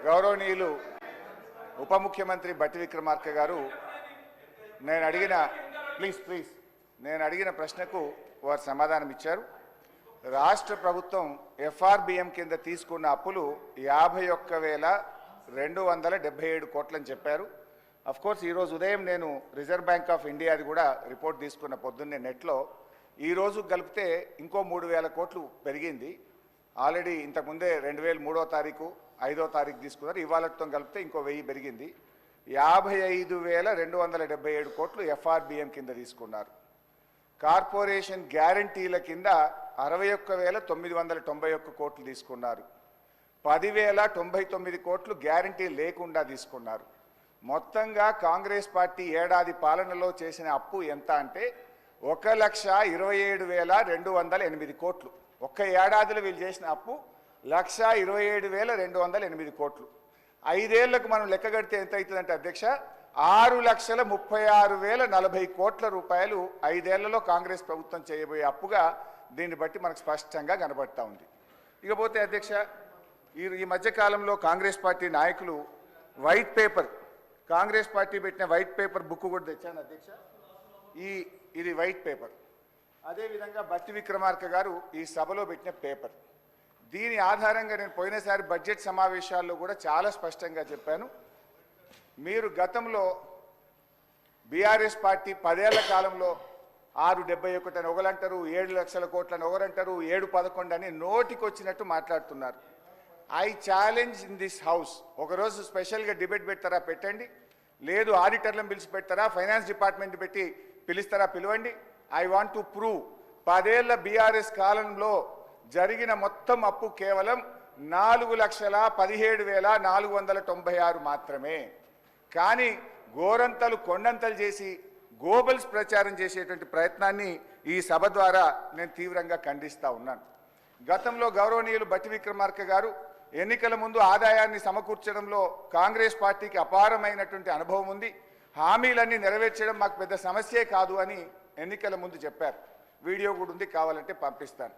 గౌరవనీయులు ఉప ముఖ్యమంత్రి బట్టి విక్రమార్క గారు నేను అడిగిన ప్రశ్నకు వారు సమాధానం ఇచ్చారు. రాష్ట్ర ప్రభుత్వం ఎఫ్ఆర్బిఎం కింద తీసుకున్న అప్పులు 51,277 కోట్లని చెప్పారు. అఫ్కోర్స్ ఈరోజు ఉదయం నేను రిజర్వ్ బ్యాంక్ ఆఫ్ ఇండియాది కూడా రిపోర్ట్ తీసుకున్న పొద్దున్నే నెట్లో. ఈరోజు కలిపితే ఇంకో 3,000 కోట్లు పెరిగింది. ఆల్రెడీ ఇంతకుముందే 2003వ తారీఖు 5వ తారీఖు తీసుకున్నారు. ఇవాళతో కలిపితే ఇంకో 1000 పెరిగింది. 55,277 కోట్లు ఎఫ్ఆర్బిఎం కింద తీసుకున్నారు. కార్పొరేషన్ గ్యారంటీల కింద 61,991 కోట్లు తీసుకున్నారు. 10,099 కోట్లు గ్యారంటీ లేకుండా తీసుకున్నారు. మొత్తంగా కాంగ్రెస్ పార్టీ ఏడాది పాలనలో చేసిన అప్పు ఎంత అంటే 1,27,208 కోట్లు. ఒక్క ఏడాదిలో వీళ్ళు చేసిన అప్పు 1,27,208 కోట్లు. 5 ఏళ్లకు మనం లెక్క కడితే ఎంత అవుతుందంటే అధ్యక్ష 6,36,040 కోట్ల రూపాయలు 5 ఏళ్లలో కాంగ్రెస్ ప్రభుత్వం చేయబోయే అప్పుగా దీన్ని బట్టి మనకు స్పష్టంగా కనబడతా ఉంది. ఇకపోతే అధ్యక్ష ఈ మధ్యకాలంలో కాంగ్రెస్ పార్టీ నాయకులు వైట్ పేపర్, కాంగ్రెస్ పార్టీ పెట్టిన వైట్ పేపర్ బుక్ కూడా తెచ్చాను అధ్యక్ష. ఇది వైట్ పేపర్. అదేవిధంగా బట్టి విక్రమార్క గారు ఈ సభలో పెట్టిన పేపర్. దీని ఆధారంగా నేను పోయినసారి బడ్జెట్ సమావేశాల్లో కూడా చాలా స్పష్టంగా చెప్పాను. మీరు గతంలో బీఆర్ఎస్ పార్టీ 10 ఏళ్ల కాలంలో 671 అని ఒకరంటారు, 7 లక్షల కోట్లని ఒకరంటారు, 711 అని నోటికి వచ్చినట్టు మాట్లాడుతున్నారు. I challenge in this house, ఒకరోజు స్పెషల్గా డిబేట్ పెడతారా పెట్టండి, లేదు ఆడిటర్లను పిలిచి పెడతారా, ఫైనాన్స్ డిపార్ట్మెంట్ పెట్టి పిలుస్తారా పిలవండి. ఐ వాంట్ టు ప్రూవ్ 10 ఏళ్ల బీఆర్ఎస్ కాలంలో జరిగిన మొత్తం అప్పు కేవలం 4,17,496 మాత్రమే. కానీ గోరంతలు కొండంతలు చేసి గోబల్స్ ప్రచారం చేసేటువంటి ప్రయత్నాన్ని ఈ సభ ద్వారా నేను తీవ్రంగా ఖండిస్తూ ఉన్నాను. గతంలో గౌరవనీయులు బట్టి విక్రమార్క గారు ఎన్నికల ముందు ఆదాయాన్ని సమకూర్చడంలో కాంగ్రెస్ పార్టీకి అపారమైనటువంటి అనుభవం ఉంది, హామీలన్నీ నెరవేర్చడం మాకు పెద్ద సమస్యే కాదు అని ఎన్నికల ముందు చెప్పారు. వీడియో కూడా ఉంది, కావాలంటే పంపిస్తాను.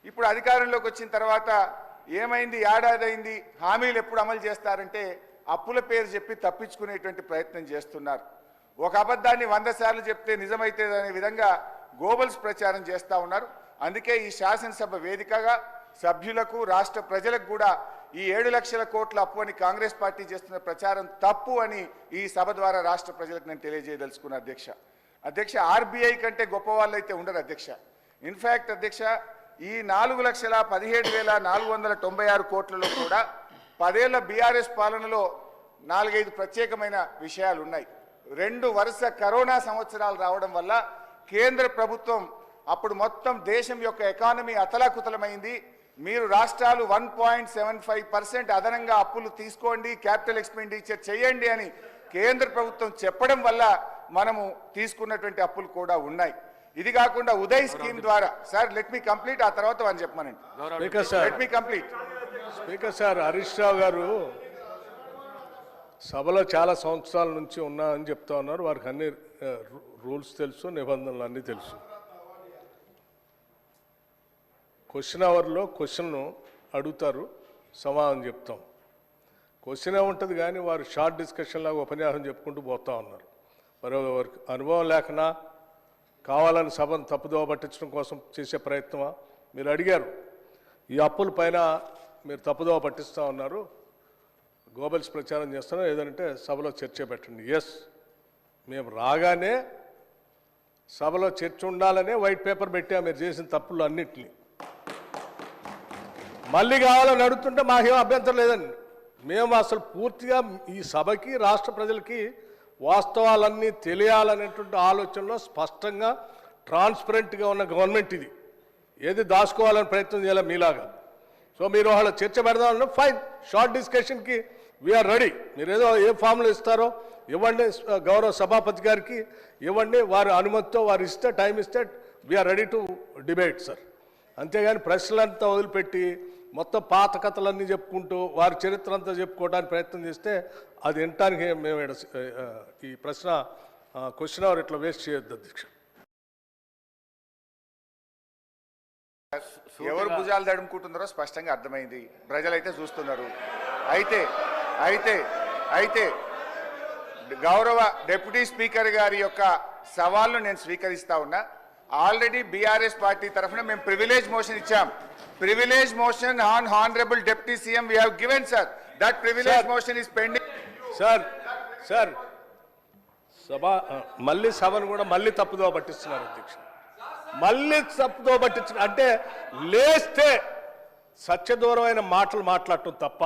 ఇప్పుడు అధికారంలోకి వచ్చిన తర్వాత ఏమైంది, ఏడాది అయింది, హామీలు ఎప్పుడు అమలు చేస్తారంటే అప్పుల పేరు చెప్పి తప్పించుకునేటువంటి ప్రయత్నం చేస్తున్నారు. ఒక అబద్ధాన్ని 100 సార్లు చెప్తే నిజమైతే అనే విధంగా గోబల్స్ ప్రచారం చేస్తూ ఉన్నారు. అందుకే ఈ శాసనసభ వేదికగా సభ్యులకు రాష్ట్ర ప్రజలకు కూడా ఈ 7 లక్షల కోట్ల అప్పు అని కాంగ్రెస్ పార్టీ చేస్తున్న ప్రచారం తప్పు అని ఈ సభ ద్వారా రాష్ట్ర ప్రజలకు నేను తెలియజేయదలుచుకున్న అధ్యక్ష ఆర్బీఐ కంటే గొప్ప వాళ్ళు అయితే ఉండరు అధ్యక్ష. ఇన్ఫ్యాక్ట్ అధ్యక్ష ఈ 4,17,496 కోట్లలో కూడా 10 ఏళ్ల బీఆర్ఎస్ పాలనలో 4-5 ప్రత్యేకమైన విషయాలు ఉన్నాయి. 2 వరుస కరోనా సంవత్సరాలు రావడం వల్ల కేంద్ర ప్రభుత్వం అప్పుడు మొత్తం దేశం యొక్క ఎకానమీ అతలాకుతలమైంది. మీరు రాష్ట్రాలు 1.75% అదనంగా అప్పులు తీసుకోండి, క్యాపిటల్ ఎక్స్పెండిచర్ చేయండి అని కేంద్ర ప్రభుత్వం చెప్పడం వల్ల మనము తీసుకున్నటువంటి అప్పులు కూడా ఉన్నాయి. ఇది కాకుండా ఉదయ్ స్కీమ్ ద్వారా సార్ లెట్ మీ కంప్లీట్, ఆ తర్వాత అని చెప్పమనండి. Let me complete. Speaker sir, Harish Rao గారు సభలో చాలా సంవత్సరాల నుంచి ఉన్నా అని చెప్తా ఉన్నారు. వారికి అన్ని రూల్స్ తెలుసు, నిబంధనలు అన్నీ తెలుసు. క్వశ్చన్ అవర్లో క్వశ్చన్ అడుగుతారు, సమాధానం చెప్తాం. క్వశ్చన్ ఉంటుంది కానీ వారు షార్ట్ డిస్కషన్ లాగా ఉపన్యాసం చెప్పుకుంటూ పోతూ ఉన్నారు. మరి వారికి అనుభవం లేకనా కావాలని సభను తప్పుదోవ పట్టించడం కోసం చేసే ప్రయత్నమా? మీరు అడిగారు, ఈ అప్పుల పైన మీరు తప్పుదోవ పట్టిస్తూ ఉన్నారు, గోబల్స్ ప్రచారం చేస్తున్నారు, ఏదంటే సభలో చర్చ పెట్టండి. ఎస్, మేము రాగానే సభలో చర్చ ఉండాలనే వైట్ పేపర్ పెట్టాము మీరు చేసిన తప్పులు అన్నింటినీ. మళ్ళీ కావాలని అడుగుతుంటే మాకేం అభ్యంతరం లేదండి. మేము అసలు పూర్తిగా ఈ సభకి రాష్ట్ర ప్రజలకి వాస్తవాలన్నీ తెలియాలనేటువంటి ఆలోచనలో స్పష్టంగా ట్రాన్స్పరెంట్గా ఉన్న గవర్నమెంట్ ఇది. ఏది దాచుకోవాలని ప్రయత్నం చేయాలి మీలాగా. సో మీరు వాళ్ళ చర్చ పెడదామన్నా ఫైన్, షార్ట్ డిస్కషన్కి వీఆర్ రెడీ. మీరు ఏదో ఏ ఫామ్లో ఇస్తారో ఇవ్వండి, గౌరవ సభాపతి గారికి ఇవ్వండి, వారి అనుమతితో వారు ఇస్తే టైం ఇస్తే we are ready to debate sir. అంతేగాని ప్రశ్నలంతా వదిలిపెట్టి మొత్తం పాత కథలన్నీ చెప్పుకుంటూ వారి చరిత్ర అంతా చెప్పుకోవడానికి ప్రయత్నం చేస్తే అది వినటానికి మేము ఈ క్వశ్చన్ అవర్ ఇట్లా వేస్ట్ చేయొద్దు అధ్యక్ష. ఎవరు భుజాలు తడుముకుంటున్నారో స్పష్టంగా అర్థమైంది, ప్రజలైతే చూస్తున్నారు. అయితే గౌరవ డిప్యూటీ స్పీకర్ గారి యొక్క సవాల్ను నేను స్వీకరిస్తా ఉన్నా. ఆల్రెడీ బీఆర్ఎస్ పార్టీ తరఫున మేము ప్రివిలేజ్ మోషన్ ఇచ్చాం. Privilege motion on honourable deputy CM we have given sir. That privilege motion is pending. Sir మళ్ళీ సభను కూడా మళ్ళీ తప్పుదో పట్టిస్తున్నారు అధ్యక్ష. మళ్ళీ తప్పుదో పట్టించిన అంటే లేస్తే సత్యదూరమైన మాటలు మాట్లాడటం తప్ప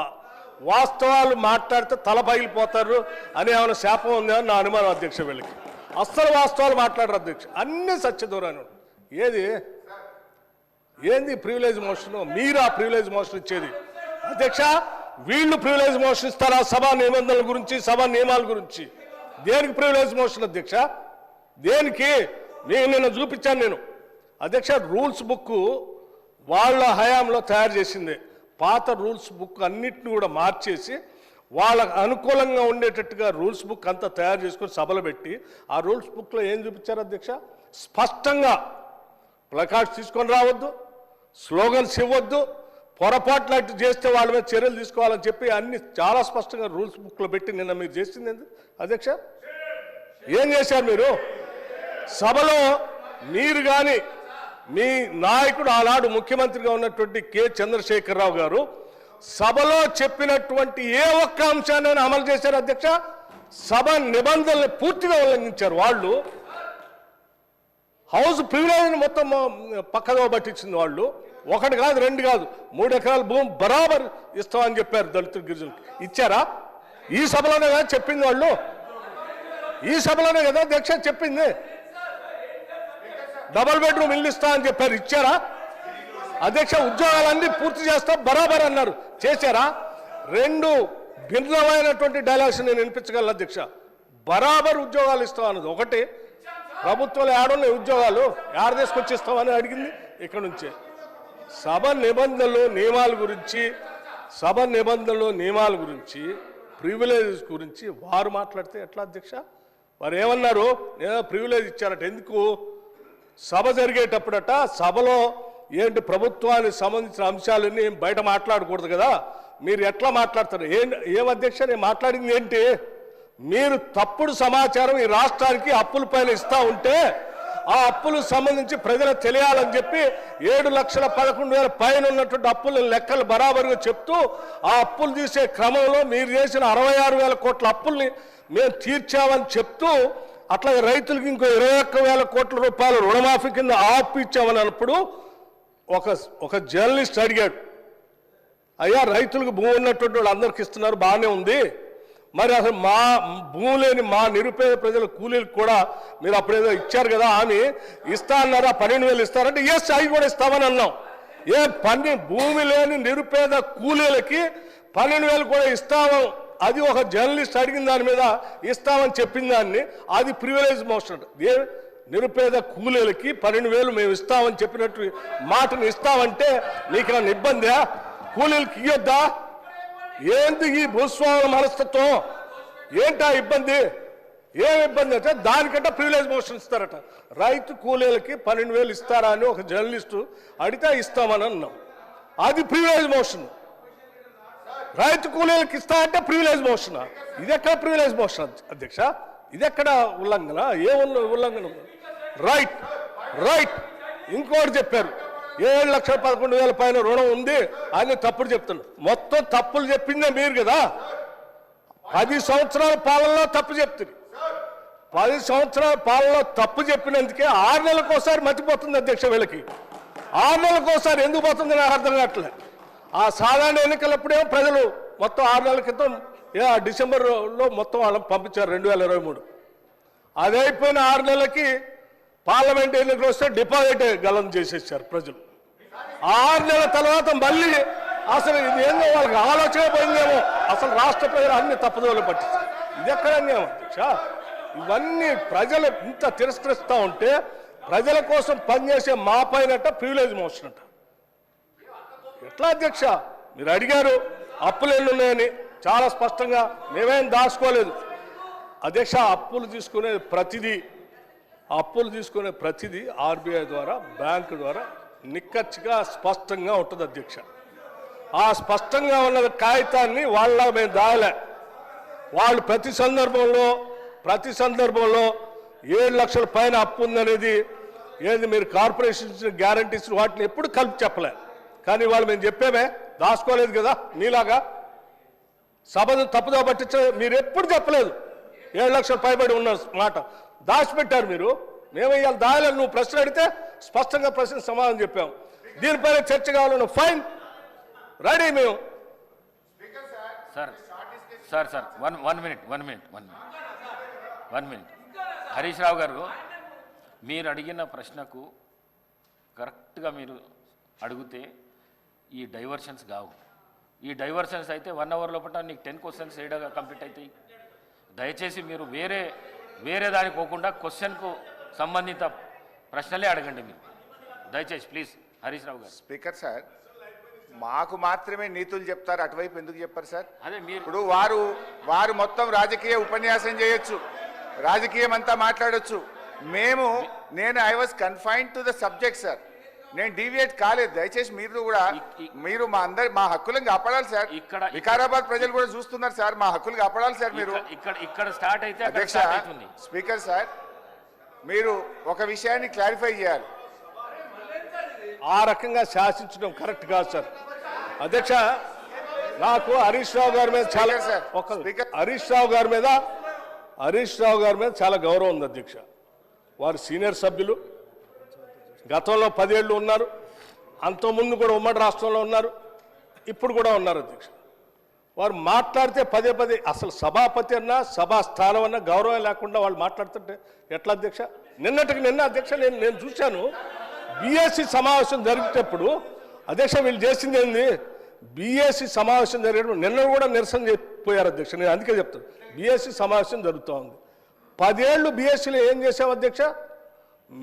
వాస్తవాలు మాట్లాడితే తల పగిలిపోతారు అని ఏమైనా శాపం ఉందని నా అనుమానం అధ్యక్ష. వీళ్ళకి అస్సలు వాస్తవాలు మాట్లాడరు అధ్యక్ష, అన్ని సత్యదూరాన్ని. ఏంది ప్రివిలేజ్ మోషన్? మీరు ఆ ప్రివిలేజ్ మోషన్ ఇచ్చేది అధ్యక్ష. వీళ్ళు ప్రివిలేజ్ మోషన్ ఇస్తారా సభా నిబంధనల గురించి, సభా నియమాల గురించి? దేనికి ప్రివిలేజ్ మోషన్ అధ్యక్ష? దేనికి? నేను నిన్న చూపించాను నేను అధ్యక్ష. రూల్స్ బుక్ వాళ్ళ హయాంలో తయారు చేసింది. పాత రూల్స్ బుక్ అన్నిటిని కూడా మార్చేసి వాళ్ళకు అనుకూలంగా ఉండేటట్టుగా రూల్స్ బుక్ అంతా తయారు చేసుకొని సభలో పెట్టి ఆ రూల్స్ బుక్లో ఏం చూపించారు అధ్యక్ష? స్పష్టంగా ప్లకార్డ్స్ తీసుకొని రావద్దు, స్లోగన్స్ ఇవ్వద్దు, పొరపాట్లు అట్టు చేస్తే వాళ్ళ మీద చర్యలు తీసుకోవాలని చెప్పి అన్ని చాలా స్పష్టంగా రూల్స్ బుక్లో పెట్టి నిన్న మీరు చేసింది ఎందుకు అధ్యక్ష? ఏం చేశారు మీరు? సభలో మీరు కానీ మీ నాయకుడు ఆనాడు ముఖ్యమంత్రిగా ఉన్నటువంటి కె చంద్రశేఖరరావు గారు సభలో చెప్పినటువంటి ఏ ఒక్క అంశాన్ని అమలు చేశారు అధ్యక్ష? సభ నిబంధనలు పూర్తిగా ఉల్లంఘించారు వాళ్ళు. హౌస్ ప్రివిలేజ్ మొత్తం పక్కదో పట్టించింది వాళ్ళు. ఒకటి కాదు, రెండు కాదు, 3 ఎకరాల భూమి బరాబర్ ఇస్తామని చెప్పారు దళితులు, గిరిజనులకు. ఇచ్చారా? ఈ సభలోనే కదా చెప్పింది వాళ్ళు. ఈ సభలోనే కదా అధ్యక్ష చెప్పింది. డబుల్ బెడ్రూమ్ ఇల్లు ఇస్తా అని చెప్పారు. ఇచ్చారా అధ్యక్ష? ఉద్యోగాలన్నీ పూర్తి చేస్తాం బరాబర్ అన్నారు. చేశారా? 2 భిన్నమైనటువంటి డైలాగ్స్ నేను వినిపించగలను అధ్యక్ష. బరాబర్ ఉద్యోగాలు ఇస్తాం అన్నది ఒకటి, ప్రభుత్వాలు ఏడున్నాయి ఉద్యోగాలు ఏడ తీసుకొచ్చిస్తామని అడిగింది ఇక్కడ నుంచే. సభ నిబంధనలు నియమాల గురించి ప్రివిలేజెస్ గురించి వారు మాట్లాడితే ఎట్లా అధ్యక్ష? వారు ఏమన్నారు? నేను ప్రివిలేజ్ ఇచ్చారట. ఎందుకు? సభ జరిగేటప్పుడట సభలో ఏంటి ప్రభుత్వానికి సంబంధించిన అంశాలన్నీ బయట మాట్లాడకూడదు కదా. మీరు ఎట్లా మాట్లాడతారు? ఏం అధ్యక్ష నేను మాట్లాడింది ఏంటి? మీరు తప్పుడు సమాచారం ఈ రాష్ట్రానికి అప్పుల పైన ఇస్తా ఉంటే ఆ అప్పులకు సంబంధించి ప్రజలకు తెలియాలని చెప్పి 7,11,000 పైన ఉన్నటువంటి అప్పుల లెక్కలు బరాబరుగా చెప్తూ ఆ అప్పులు తీసే క్రమంలో మీరు చేసిన 66,000 కోట్ల అప్పుల్ని మేము తీర్చామని చెప్తూ అట్లాగే రైతులకు ఇంకో 21,000 కోట్ల రూపాయలు రుణమాఫీ కింద ఆపు ఇచ్చామని అన్నప్పుడు ఒక జర్నలిస్ట్ అడిగాడు, అయ్యా రైతులకు భూమి ఉన్నటువంటి వాళ్ళు అందరికి ఇస్తున్నారు బాగానే ఉంది, మరి అసలు మా భూమి లేని మా నిరుపేద ప్రజల కూలీలకు కూడా మీరు అప్పుడేదో ఇచ్చారు కదా అని ఇస్తా అన్నారా? 12,000 ఇస్తారంటే ఎస్ అవి కూడా ఇస్తామని అన్నాం. భూమి లేని నిరుపేద కూలీలకి 12,000 కూడా ఇస్తాము. అది ఒక జర్నలిస్ట్ అడిగిన దాని మీద ఇస్తామని చెప్పిన దాన్ని అది ప్రివిలేజ్ మోషన్. నిరుపేద కూలీలకి 12,000 మేము ఇస్తామని చెప్పినట్టు మాటను ఇస్తామంటే నీకేమైనా ఇబ్బందా? కూలీలకి ఇయ్యొద్దా? ఏంటి ఈ భూస్వాముల మనస్తత్వం? ఏంటా ఇబ్బంది? ఏం ఇబ్బంది అంటే దానికంటే ప్రివిలేజ్ మోషన్ ఇస్తారట. రైతు కూలీలకి 12,000 ఇస్తారా అని ఒక జర్నలిస్టు అడిగితే ఇస్తామని అన్నాం. అది ప్రివిలేజ్ మోషన్. రైతు కూలీలకు ఇస్తా అంటే ప్రివిలేజ్ మోషన్. ఇది ఎక్కడ ప్రివిలేజ్ మోషన్ అధ్యక్ష? ఇది ఎక్కడ ఉల్లంఘన? ఏ ఉల్లంఘన? రైట్. ఇంకోటి చెప్పారు, 7,11,000 పైన రుణం ఉంది అని తప్పుడు చెప్తున్నారు. మొత్తం తప్పులు చెప్పిందే మీరు కదా. 10 సంవత్సరాల పాలనలో తప్పు చెప్తుంది. 10 సంవత్సరాల పాలనలో తప్పు చెప్పినందుకే 6 నెలలకోసారి మర్చిపోతుంది అధ్యక్ష. వీళ్ళకి 6 నెలలకోసారి ఎందుకు పోతుంది నాకు అర్థం కావట్లేదు. ఆ సాధారణ ఎన్నికలప్పుడేమో ప్రజలు మొత్తం 6 నెలల క్రితం డిసెంబర్లో మొత్తం వాళ్ళని పంపించారు 2023. అది అయిపోయిన 6 నెలలకి పార్లమెంట్ ఎన్నికలు వస్తే డిపాజిట్ గలం చేసేసారు ప్రజలు. 6 నెలల తర్వాత మళ్ళీ అసలు ఇది ఏందో వాళ్ళకి ఆలోచన పోయిందేమో. అసలు రాష్ట్ర ప్రజలు అన్ని తప్పుదోలు పట్టించారు. ఇది ఎక్కడ అన్యాయం అధ్యక్ష? ఇవన్నీ ప్రజలు ఇంత తిరస్కరిస్తూ ఉంటే ప్రజల కోసం పనిచేసే మా పైనట ప్రివిలేజ్ మోషన్ అంట. ఎట్లా అధ్యక్ష? మీరు అడిగారు అప్పులు ఎన్ని ఉన్నాయని, చాలా స్పష్టంగా మేమేం దాచుకోలేదు అధ్యక్ష. అప్పులు తీసుకునే ప్రతిదీ ఆర్బీఐ ద్వారా బ్యాంకు ద్వారా నిక్కచ్చిగా స్పష్టంగా ఉంటుంది అధ్యక్ష. ఆ స్పష్టంగా ఉన్న కాగితాన్ని వాళ్ళ మేము దాయలే. వాళ్ళు ప్రతి సందర్భంలో 7 లక్షల పైన అప్పు ఉందనేది ఏది మీరు కార్పొరేషన్ ఇచ్చిన గ్యారంటీస్ వాటిని ఎప్పుడు కలిపి చెప్పలే. కానీ వాళ్ళు మేము చెప్పామే, దాచుకోలేదు కదా మీలాగా. సభను తప్పుదో పట్టించ మీరు ఎప్పుడు చెప్పలేదు. 7 లక్షల పైబడి ఉన్న మాట దాచిపెట్టారు మీరు. మేము ఇవాళ దాయాలని నువ్వు ప్రశ్న అడిగితే స్పష్టంగా ప్రశ్న సమాధానం చెప్పాం. దీనిపైన చర్చ కావాలను ఫైన్ రెడీ మేము. Sir one minute Harish Rao గారు, మీరు అడిగిన ప్రశ్నకు కరెక్ట్గా మీరు అడిగితే ఈ డైవర్షన్స్ కావు. ఈ డైవర్షన్స్ అయితే 1 అవర్ లోపల నీకు 10 క్వశ్చన్స్ ఏడాగా కంప్లీట్ అవుతాయి. దయచేసి మీరు వేరే దానికి పోకుండా క్వశ్చన్కు సంబంధిత ప్రశ్నలే అడగండి మీరు దయచేసి ప్లీజ్. హరీష్ రావు గారు. స్పీకర్ సార్, మాకు మాత్రమే నీతులు చెప్తారు, అటువైపు ఎందుకు చెప్పారు సార్? అదే మీరు ఇప్పుడు వారు మొత్తం రాజకీయ ఉపన్యాసం చేయొచ్చు, రాజకీయం అంతా మాట్లాడొచ్చు. నేను I was confined to the subject sir. నేను డీవియేట్ కాలేదు. దయచేసి మీరు మా హక్కులను కాపాడాలి సార్. వికారాబాద్ ప్రజలు కూడా చూస్తున్నారు సార్, మా హక్కులు కాపాడాలి సార్. మీరు ఇక్కడ స్టార్ట్ అయితే అధ్యక్ష, స్పీకర్ సార్, మీరు ఒక విషయాన్ని క్లారిఫై చేయాలి. ఆ రకంగా శాసించడం కరెక్ట్ కాదు సార్. అధ్యక్ష, నాకు హరీష్ రావు గారి మీద చాలా హరీష్ రావు గారి మీద చాలా గౌరవం ఉంది అధ్యక్ష. వారు సీనియర్ సభ్యులు, గతంలో 10 ఏళ్ళు ఉన్నారు, అంతకుముందు కూడా ఉమ్మడి రాష్ట్రంలో ఉన్నారు, ఇప్పుడు కూడా ఉన్నారు అధ్యక్ష. వారు మాట్లాడితే పదే అసలు సభాపతి అన్నా సభా స్థానం అన్నా గౌరవం లేకుండా వాళ్ళు మాట్లాడుతుంటే ఎట్లా అధ్యక్ష? నిన్న అధ్యక్ష నేను చూశాను, బీఎస్సీ సమావేశం జరిగేటప్పుడు అధ్యక్ష వీళ్ళు చేసింది ఏంది, బీఎస్సీ సమావేశం జరిగేటప్పుడు నిన్న కూడా నిరసన చెప్పిపోయారు అధ్యక్ష. నేను అందుకే చెప్తాను, బీఎస్సీ సమావేశం జరుగుతూ ఉంది. 10 ఏళ్ళు బీఎస్సీలో ఏం చేసావు అధ్యక్ష?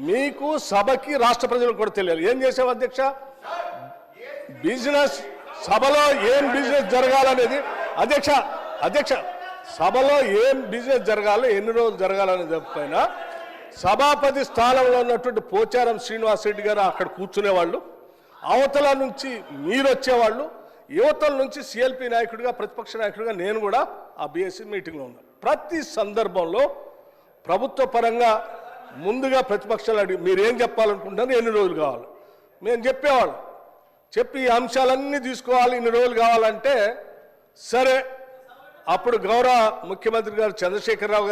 మీకు సభకి రాష్ట్ర ప్రజలకు కూడా తెలియాలి ఏం చేసావు అధ్యక్ష. బిజినెస్ సభలో ఏం బిజినెస్ జరగాలనేది అధ్యక్ష సభలో ఏం బిజినెస్ జరగాలో, ఎన్ని రోజులు జరగాలనేది పైన సభాపతి స్థానంలో ఉన్నటువంటి పోచారం శ్రీనివాస్ రెడ్డి గారు అక్కడ కూర్చునేవాళ్ళు, అవతల నుంచి మీరు వచ్చేవాళ్ళు, యువతల నుంచి సిఎల్పి నాయకుడిగా ప్రతిపక్ష నాయకుడిగా నేను కూడా ఆ బీఎస్సీ మీటింగ్లో ఉన్నాను. ప్రతి సందర్భంలో ప్రభుత్వ పరంగా ముందుగా ప్రతిపక్షాలు అడిగి మీరేం చెప్పాలనుకుంటున్నారు, ఎన్ని రోజులు కావాలి మేము చెప్పేవాళ్ళం. చెప్పి ఈ అంశాలన్నీ తీసుకోవాలి, ఇన్ని రోజులు కావాలంటే సరే. అప్పుడు గౌరవ ముఖ్యమంత్రి గారు చంద్రశేఖరరావు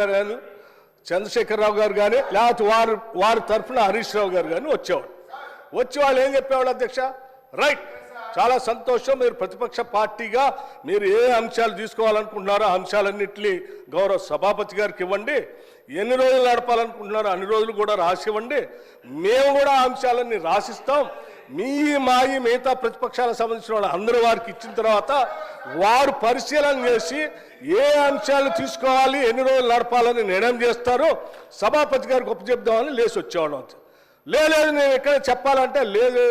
గారు కానీ లేకపోతే వారి తరఫున హరీష్ రావు గారు కానీ వచ్చి వాళ్ళు ఏం చెప్పేవాళ్ళు అధ్యక్ష, రైట్ చాలా సంతోషం, మీరు ప్రతిపక్ష పార్టీగా మీరు ఏ అంశాలు తీసుకోవాలనుకుంటున్నారో ఆ అంశాలన్నింటినీ గౌరవ సభాపతి గారికి ఇవ్వండి, ఎన్ని రోజులు నడపాలనుకుంటున్నారో అన్ని రోజులు కూడా రాసివ్వండి, మేము కూడా ఆ అంశాలన్నీ రాసిస్తాం. మిగతా ప్రతిపక్షాలకు సంబంధించిన వాళ్ళు అందరూ వారికి ఇచ్చిన తర్వాత వారు పరిశీలన చేసి ఏ అంశాలు తీసుకోవాలి, ఎన్ని రోజులు నడపాలని నిర్ణయం చేస్తారో సభాపతి గారికి ఒప్పచెప్దామని లేచి వచ్చేవాళ్ళం. లేదు నేను ఎక్కడ చెప్పాలంటే లేదు